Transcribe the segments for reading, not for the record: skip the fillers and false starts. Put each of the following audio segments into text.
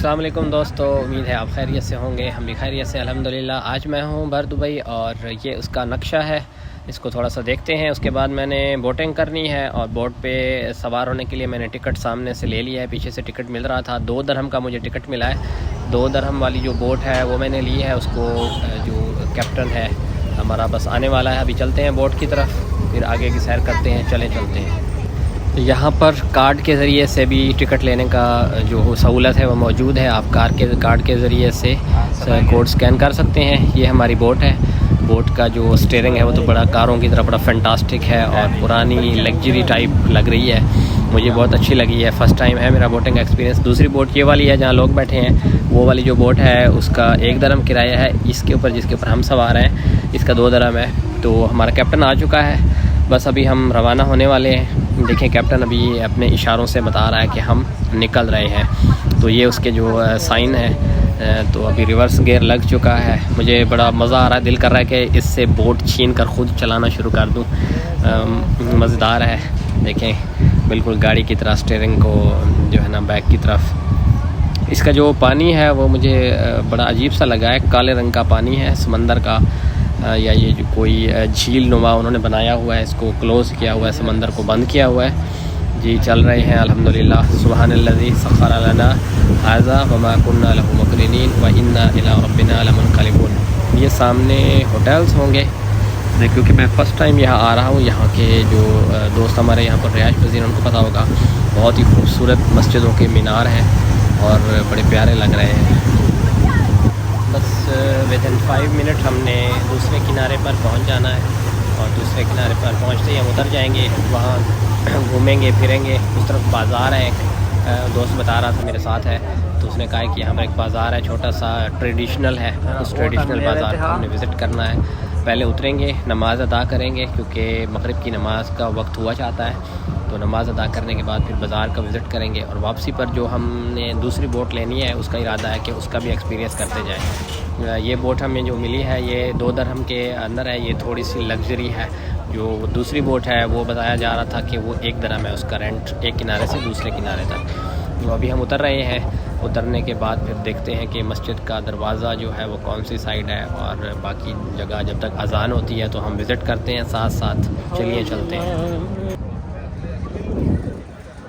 अस्सलाम वालेकुम दोस्तों, उम्मीद है आप खैरियत से होंगे। हम भी खैरियत से अल्हम्दुलिल्लाह। आज मैं हूँ बर दुबई और ये उसका नक्शा है, इसको थोड़ा सा देखते हैं। उसके बाद मैंने बोटिंग करनी है और बोट पे सवार होने के लिए मैंने टिकट सामने से ले लिया है। पीछे से टिकट मिल रहा था, 2 दिरहम का मुझे टिकट मिला है। 2 दिरहम वाली जो बोट है वो मैंने ली है। उसको जो कैप्टन है हमारा बस आने वाला है। अभी चलते हैं बोट की तरफ, फिर आगे की सैर करते हैं। चलते हैं। तो यहाँ पर कार्ड के ज़रिए से भी टिकट लेने का जो सहूलत है वो मौजूद है। आप कार्ड के ज़रिए से कोड स्कैन कर सकते हैं। ये हमारी बोट है। बोट का जो स्टीयरिंग है वो तो बड़ा कारों की तरह बड़ा फैंटास्टिक है और पुरानी लग्जरी टाइप लग रही है। मुझे बहुत अच्छी लगी है। फ़र्स्ट टाइम है मेरा बोटिंग एक्सपीरियंस। दूसरी बोट ये वाली है जहाँ लोग बैठे हैं। वो वाली जो बोट है उसका 1 दिरहम किराया है। इसके ऊपर जिसके ऊपर हम सवार हैं इसका 2 दिरहम है। तो हमारा कैप्टन आ चुका है, बस अभी हम रवाना होने वाले हैं। देखें कैप्टन अभी अपने इशारों से बता रहा है कि हम निकल रहे हैं। तो ये उसके जो साइन है। तो अभी रिवर्स गियर लग चुका है। मुझे बड़ा मज़ा आ रहा है, दिल कर रहा है कि इससे बोट छीन कर ख़ुद चलाना शुरू कर दूं। मज़ेदार है। देखें बिल्कुल गाड़ी की तरह स्टीयरिंग को जो है ना बैक की तरफ। इसका जो पानी है वो मुझे बड़ा अजीब सा लगा है। काले रंग का पानी है समंदर का, या ये जो कोई झील नुमा उन्होंने बनाया हुआ है। इसको क्लोज़ किया हुआ है, समंदर को बंद किया हुआ है। जी चल रहे हैं अल्हम्दुलिल्लाह। सुब्हानल्लज़ी सख़्ख़र लना हाज़ा वमा कुन्ना लहु मुक़रिनीन व इन्ना इला रब्बिना लमुनक़लिबून। ये सामने होटल्स होंगे क्योंकि मैं फ़र्स्ट टाइम यहाँ आ रहा हूँ। यहाँ के जो दोस्त हमारे यहाँ पर रिहाइश पज़ीर उनको पता होगा, बहुत ही खूबसूरत मस्जिदों के मीनार हैं और बड़े प्यारे लग रहे हैं। बस विदिन 5 मिनट हमने दूसरे किनारे पर पहुंच जाना है और दूसरे किनारे पर पहुंचते ही हम उतर जाएंगे। वहाँ घूमेंगे फिरेंगे। उस तरफ बाज़ार है, एक दोस्त बता रहा था मेरे साथ है, तो उसने कहा कि यहाँ पर एक बाज़ार है छोटा सा, ट्रेडिशनल है। उस ट्रेडिशनल बाज़ार को हमने विज़िट करना है। पहले उतरेंगे, नमाज़ अदा करेंगे क्योंकि मगरिब की नमाज़ का वक्त हुआ चाहता है। तो नमाज़ अदा करने के बाद फिर बाज़ार का विज़िट करेंगे और वापसी पर जो हमने दूसरी बोट लेनी है उसका इरादा है कि उसका भी एक्सपीरियंस करते जाएँ। ये बोट हमें जो मिली है ये 2 दिरहम के अंदर है। ये थोड़ी सी लग्जरी है। जो दूसरी बोट है वो बताया जा रहा था कि वो 1 दिरहम है उसका रेंट, एक किनारे से दूसरे किनारे तक। तो अभी हम उतर रहे हैं। उतरने के बाद फिर देखते हैं कि मस्जिद का दरवाज़ा जो है वो कौन सी साइड है और बाकी जगह जब तक अज़ान होती है तो हम विज़िट करते हैं साथ साथ। चलिए चलते हैं।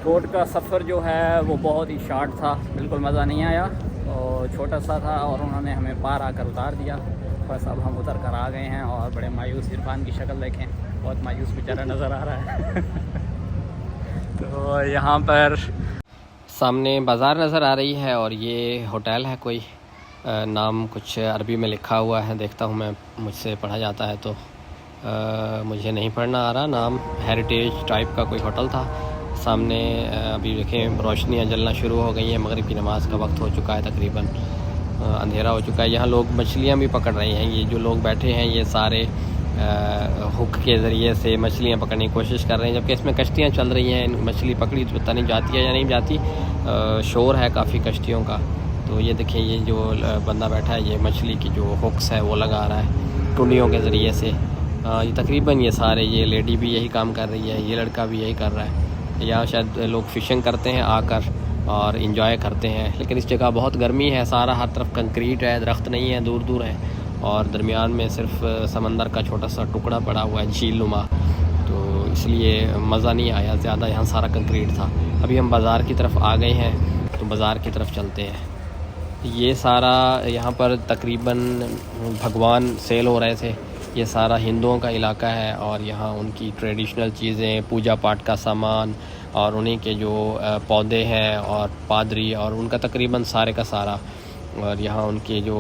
बोट का सफ़र जो है वो बहुत ही शार्ट था, बिल्कुल मज़ा नहीं आया और छोटा सा था और उन्होंने हमें पार आकर उतार दिया। बस अब हम उतर कर आ गए हैं और बड़े मायूस, इरफान की शक्ल देखें, बहुत मायूस बेचारा नज़र आ रहा है। तो यहाँ पर सामने बाज़ार नज़र आ रही है और ये होटल है कोई, नाम कुछ अरबी में लिखा हुआ है। देखता हूँ मैं, मुझसे पढ़ा जाता है तो मुझे नहीं पढ़ना आ रहा। नाम हेरिटेज टाइप का कोई होटल था। सामने अभी देखें रोशनियाँ जलना शुरू हो गई हैं। मगरिब की नमाज़ का वक्त हो चुका है, तकरीबन अंधेरा हो चुका है। यहाँ लोग मछलियाँ भी पकड़ रहे हैं। ये जो लोग बैठे हैं ये सारे हुक के ज़रिए से मछलियाँ पकड़ने की कोशिश कर रहे हैं, जबकि इसमें कश्तियाँ चल रही हैं। मछली पकड़ी तो पता नहीं जाती है या नहीं जाती। शोर है काफ़ी कश्तियों का। तो ये देखिए ये जो बंदा बैठा है ये मछली की जो हुक्स है वो लगा रहा है टुंडियों के ज़रिए से। ये तकरीबन ये सारे, ये लेडी भी यही काम कर रही है, ये लड़का भी यही कर रहा है। यहाँ शायद लोग फ़िशिंग करते हैं आकर और इंजॉय करते हैं। लेकिन इस जगह बहुत गर्मी है, सारा हर तरफ कंक्रीट है, दरख्त नहीं है, दूर दूर है और दरमियान में सिर्फ समंदर का छोटा सा टुकड़ा पड़ा हुआ है, झील नुमा। तो इसलिए मज़ा नहीं आया ज़्यादा, यहाँ सारा कंक्रीट था। अभी हम बाज़ार की तरफ आ गए हैं तो बाज़ार की तरफ चलते हैं। ये सारा यहाँ पर तकरीबन भगवान सेल हो रहे थे। ये सारा हिंदुओं का इलाका है और यहाँ उनकी ट्रेडिशनल चीज़ें, पूजा पाठ का सामान और उन्हीं के जो पौधे हैं और पादरी और उनका तकरीबन सारे का सारा। और यहाँ उनके जो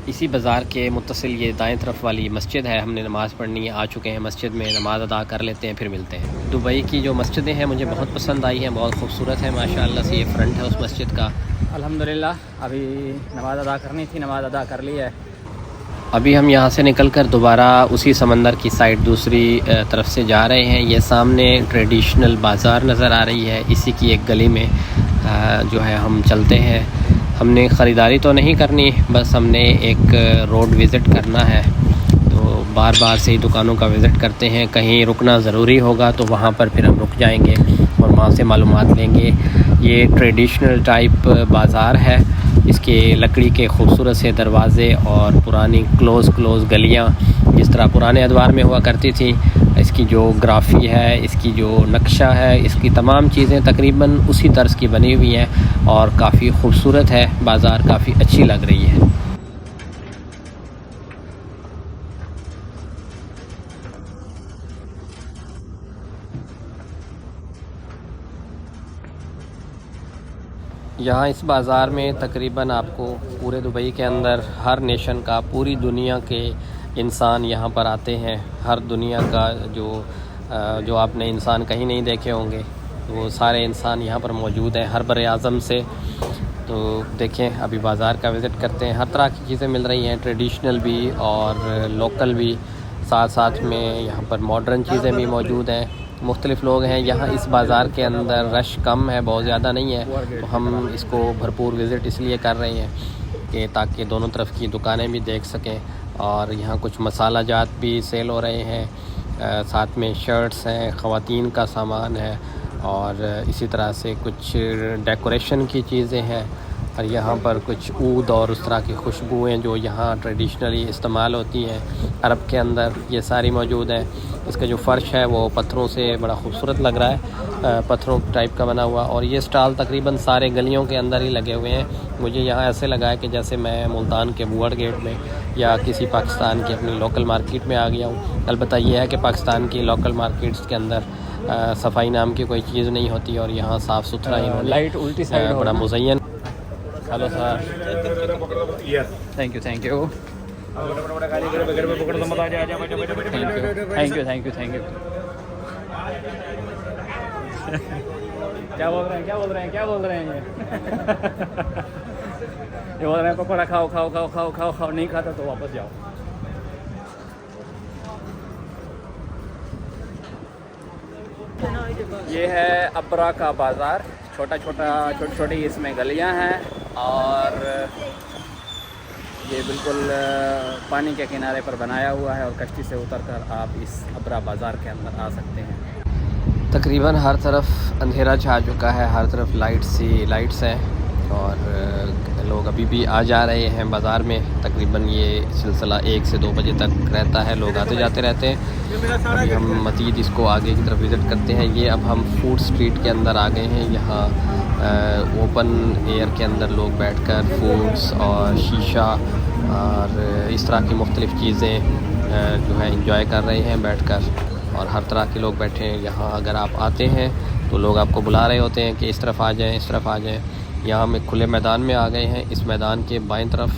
इसी बाज़ार के मुत्तसिल ये दाएं तरफ वाली मस्जिद है। हमने नमाज़ पढ़नी है, आ चुके हैं मस्जिद में, नमाज़ अदा कर लेते हैं फिर मिलते हैं। दुबई की जो मस्जिदें हैं मुझे बहुत पसंद आई हैं, बहुत खूबसूरत है माशाअल्लाह से। ये फ्रंट है उस मस्जिद का। अल्हम्दुलिल्लाह अभी नमाज़ अदा करनी थी, नमाज़ अदा कर ली है। अभी हम यहाँ से निकलकर दोबारा उसी समंदर की साइड दूसरी तरफ से जा रहे हैं। ये सामने ट्रेडिशनल बाज़ार नज़र आ रही है, इसी की एक गली में जो है हम चलते हैं। हमने ख़रीदारी तो नहीं करनी, बस हमने एक रोड विज़िट करना है। तो बार बार से ही दुकानों का विज़िट करते हैं, कहीं रुकना ज़रूरी होगा तो वहाँ पर फिर हम रुक जाएंगे और वहाँ से मालूमात लेंगे। ये ट्रेडिशनल टाइप बाज़ार है। इसके लकड़ी के खूबसूरत से दरवाज़े और पुरानी क्लोज़ गलियाँ जिस तरह पुराने अदवार में हुआ करती थी, इसकी जो ग्राफी है, इसकी जो नक्शा है, इसकी तमाम चीज़ें तकरीबन उसी तर्ज की बनी हुई हैं और काफ़ी खूबसूरत है। बाज़ार काफ़ी अच्छी लग रही है। यहाँ इस बाज़ार में तकरीबन आपको पूरे दुबई के अंदर हर नेशन का, पूरी दुनिया के इंसान यहाँ पर आते हैं। हर दुनिया का जो आपने इंसान कहीं नहीं देखे होंगे, वो सारे इंसान यहाँ पर मौजूद हैं, हर बर आज़म से। तो देखें, अभी बाज़ार का विज़िट करते हैं। हर तरह की चीज़ें मिल रही हैं, ट्रेडिशनल भी और लोकल भी, साथ साथ में यहाँ पर मॉडर्न चीज़ें भी मौजूद हैं। मुख्तलिफ़ लोग हैं यहाँ। इस बाज़ार के अंदर रश कम है, बहुत ज़्यादा नहीं है, तो हम इसको भरपूर विज़िट इसलिए कर रहे हैं कि ताकि दोनों तरफ की दुकानें भी देख सकें। और यहाँ कुछ मसाला जात भी सेल हो रहे हैं, साथ में शर्ट्स हैं, ख़वातीन का सामान है और इसी तरह से कुछ डेकोरेशन की चीज़ें हैं। और यहाँ पर कुछ ऊद और उस तरह की खुशबुएँ जो यहाँ ट्रेडिशनली इस्तेमाल होती हैं अरब के अंदर, ये सारी मौजूद हैं। इसका जो फ़र्श है वो पत्थरों से बड़ा खूबसूरत लग रहा है, पत्थरों टाइप का बना हुआ। और ये स्टॉल तकरीबन सारे गलियों के अंदर ही लगे हुए हैं। मुझे यहाँ ऐसे लगा है कि जैसे मैं मुल्तान के बुअड़ गेट में या किसी पाकिस्तान की अपनी लोकल मार्केट में आ गया हूँ। अलबत्ता यह है कि पाकिस्तान की लोकल मार्केट्स के अंदर सफाई नाम की कोई चीज़ नहीं होती और यहाँ साफ़ सुथरा ही लाइट उल्टी साइड बड़ा मुज़य्यन। Hello sir, thank you thank you thank you. क्या बोल रहे हैं ये बोल रहे हैं पकौड़ा खाओ, नहीं खाता तो वापस जाओ। ये है अब्रा का बाज़ार। छोटी इसमें गलियां हैं और ये बिल्कुल पानी के किनारे पर बनाया हुआ है और कश्ती से उतरकर आप इस अब्रा बाज़ार के अंदर आ सकते हैं। तकरीबन हर तरफ अंधेरा छा चुका है, हर तरफ लाइट्स हैं और लोग अभी भी आ जा रहे हैं बाज़ार में। तकरीबन ये सिलसिला 1 से 2 बजे तक रहता है, लोग आते जाते रहते हैं। अभी हम मज़ीद इसको आगे की तरफ विज़िट करते हैं। ये अब हम फूड स्ट्रीट के अंदर आ गए हैं। यहाँ ओपन एयर के अंदर लोग बैठकर फूड्स और शीशा और इस तरह की मुख्तलिफ़ चीज़ें जो है इंजॉय कर रहे हैं बैठकर। और हर तरह के लोग बैठे हैं यहाँ। अगर आप आते हैं तो लोग आपको बुला रहे होते हैं कि इस तरफ आ जाएं, इस तरफ आ जाएं। यहाँ हम एक खुले मैदान में आ गए हैं। इस मैदान के बाईं तरफ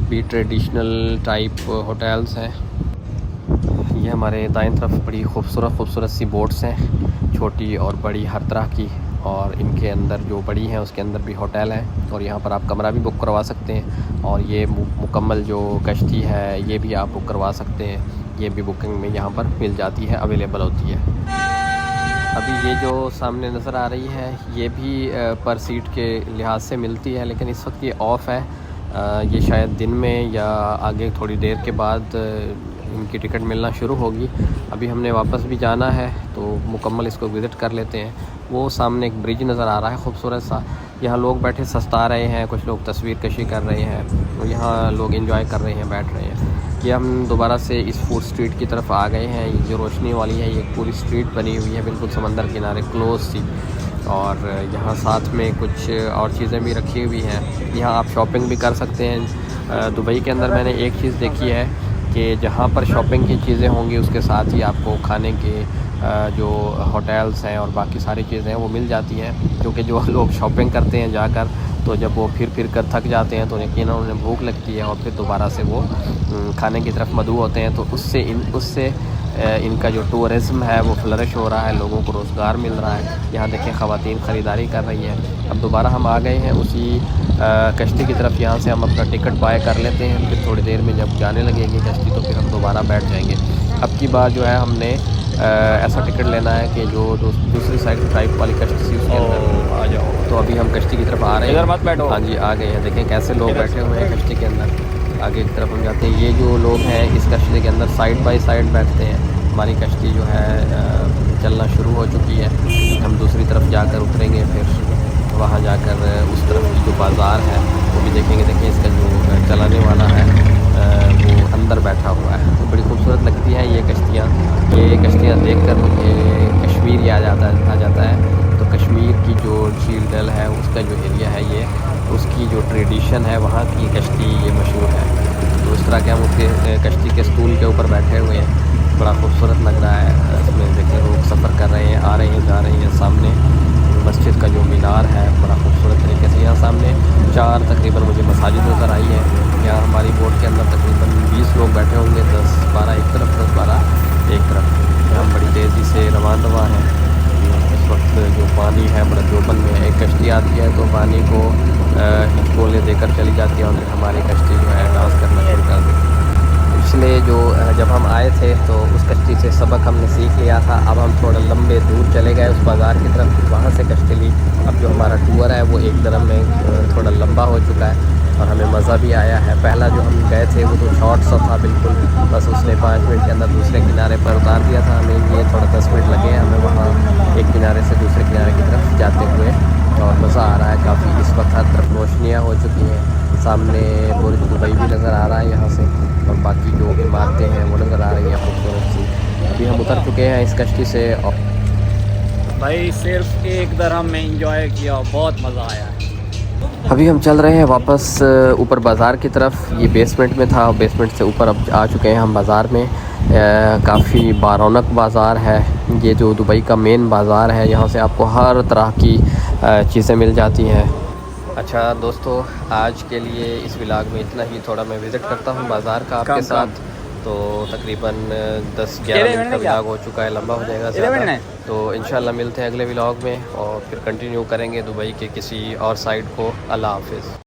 भी ट्रेडिशनल टाइप होटल्स हैं। ये हमारे दाईं तरफ बड़ी खूबसूरत सी बोट्स हैं, छोटी और बड़ी हर तरह की। और इनके अंदर जो बड़ी हैं उसके अंदर भी होटल हैं और यहाँ पर आप कमरा भी बुक करवा सकते हैं। और ये मुकम्मल जो कश्ती है ये भी आप बुक करवा सकते हैं। ये भी बुकिंग में यहाँ पर मिल जाती है, अवेलेबल होती है। अभी ये जो सामने नज़र आ रही है ये भी पर सीट के लिहाज से मिलती है, लेकिन इस वक्त ये ऑफ़ है। ये शायद दिन में या आगे थोड़ी देर के बाद इनकी टिकट मिलना शुरू होगी। अभी हमने वापस भी जाना है तो मुकम्मल इसको विज़िट कर लेते हैं। वो सामने एक ब्रिज नज़र आ रहा है खूबसूरत सा, यहाँ लोग बैठे सस्ता रहे हैं, कुछ लोग तस्वीर कशी कर रहे हैं, तो यहाँ लोग एंजॉय कर रहे हैं, बैठ रहे हैं। ये हम दोबारा से इस फूड स्ट्रीट की तरफ आ गए हैं। ये जो रोशनी वाली है ये पूरी स्ट्रीट बनी हुई है बिल्कुल समंदर किनारे क्लोज सी। और यहाँ साथ में कुछ और चीज़ें भी रखी हुई हैं। यहाँ आप शॉपिंग भी कर सकते हैं। दुबई के अंदर मैंने एक चीज़ देखी है कि जहाँ पर शॉपिंग की चीज़ें होंगी उसके साथ ही आपको खाने के जो होटल्स हैं और बाकी सारी चीज़ें हैं वो मिल जाती हैं। क्योंकि जो लोग शॉपिंग करते हैं जाकर, तो जब वो फिर कर थक जाते हैं तो यकीनन उन्हें भूख लगती है और फिर दोबारा से वो खाने की तरफ मदऊ होते हैं। तो उससे इनका जो टूरिज़्म है वो फ्लरिश हो रहा है, लोगों को रोज़गार मिल रहा है। यहाँ देखें ख़वातीन ख़रीदारी कर रही हैं। अब दोबारा हम आ गए हैं उसी कश्ती की तरफ। यहाँ से हम अपना टिकट बाय कर लेते हैं, फिर थोड़ी देर में जब जाने लगेगी कश्ती तो फिर हम दोबारा बैठ जाएंगे। अब की बार जो है हमने ऐसा टिकट लेना है कि जो दूसरी साइड टाइप वाली कश्ती थी उसके अंदर आ जाओ। तो अभी हम कश्ती की तरफ आ रहे हैं। इधर मत बैठो। हाँ जी, आ गए हैं। देखें कैसे लोग बैठे हुए हैं कश्ती के अंदर। आगे की तरफ हम जाते हैं। ये जो लोग हैं इस कश्ती के अंदर साइड बाय साइड बैठते हैं हमारी कश्ती जो है चलना शुरू हो चुकी है। हम दूसरी तरफ जाकर उतरेंगे, फिर वहाँ जाकर उस तरफ की जो बाज़ार है वो भी देखेंगे। देखिए इसका जो चलाने वाला है वो अंदर बैठा हुआ है। तो बड़ी खूबसूरत लगती हैं ये कश्तियाँ। ये कश्तियाँ देखकर मुझे कश्मीर याद आ जाता है। तो कश्मीर की जो झील डल है उसका जो एरिया है ये, उसकी जो ट्रेडिशन है वहाँ की कश्ती ये मशहूर है। तो इस तरह के हम उसके कश्ती के स्टूल के ऊपर बैठे हुए हैं, बड़ा खूबसूरत लग रहा है। इसमें देखिए लोग सफ़र कर रहे हैं, आ रहे हैं, जा रहे हैं। सामने मस्जिद का जो मीनार है बड़ा खूबसूरत तरीके से, यहाँ सामने 4 तकरीबन मुझे मसाजिद नज़र आई है। यहाँ हमारी बोट के अंदर तकरीबन 20 लोग बैठे होंगे, 10-12 एक तरफ, 10-12 एक तरफ। हम बड़ी तेज़ी से रवाना हैं। इस वक्त जो पानी है बड़ा जोबन में है। एक कश्ती आती है तो पानी को हिचकोले देकर चली जाती है और फिर हमारी कश्ती जो है डांस करना शुरू कर देती है। पिछले जो जब हम आए थे तो उस कश्ती से सबक हमने सीख लिया था। अब हम थोड़ा लंबे दूर चले गए उस बाज़ार की तरफ, वहाँ से कश्ती ली। अब जो हमारा टूर है वो एक तरफ में थोड़ा लंबा हो चुका है और हमें मज़ा भी आया है। पहला जो हम गए थे वो तो शॉर्ट सा था बिल्कुल, बस उसने 5 मिनट के अंदर दूसरे किनारे पर उतार दिया था हमें। ये थोड़ा 10 मिनट लगे हमें वहाँ एक किनारे से दूसरे किनारे की तरफ जाते हुए, और मज़ा आ रहा है काफ़ी। इस वक्त हर तरफ रोशनियाँ हो चुकी हैं, सामने बुर्ज दुबई भी नज़र आ रहा है यहाँ से, और बाकी जो इमारतें हैं वो नज़र आ रही हैं खूबसूरत सी। अभी हम उतर चुके हैं इस कश्ती से और भाई सिर्फ एक दरहम में इंजॉय किया, बहुत मज़ा आया। अभी हम चल रहे हैं वापस ऊपर बाज़ार की तरफ। ये बेसमेंट में था, बेसमेंट से ऊपर अब आ चुके हैं हम बाज़ार में। काफ़ी बारौनक बाज़ार है ये, जो दुबई का मेन बाज़ार है। यहाँ से आपको हर तरह की चीज़ें मिल जाती हैं। अच्छा दोस्तों, आज के लिए इस व्लॉग में इतना ही। थोड़ा मैं विज़िट करता हूँ बाज़ार का आपके साथ। तो तकरीबन 10-11 मिनट का व्लॉग हो चुका है, लंबा हो जाएगा ज़्यादा। तो इंशाल्लाह मिलते हैं अगले व्लॉग में और फिर कंटिन्यू करेंगे दुबई के किसी और साइड को। अल्लाह हाफ़िज़।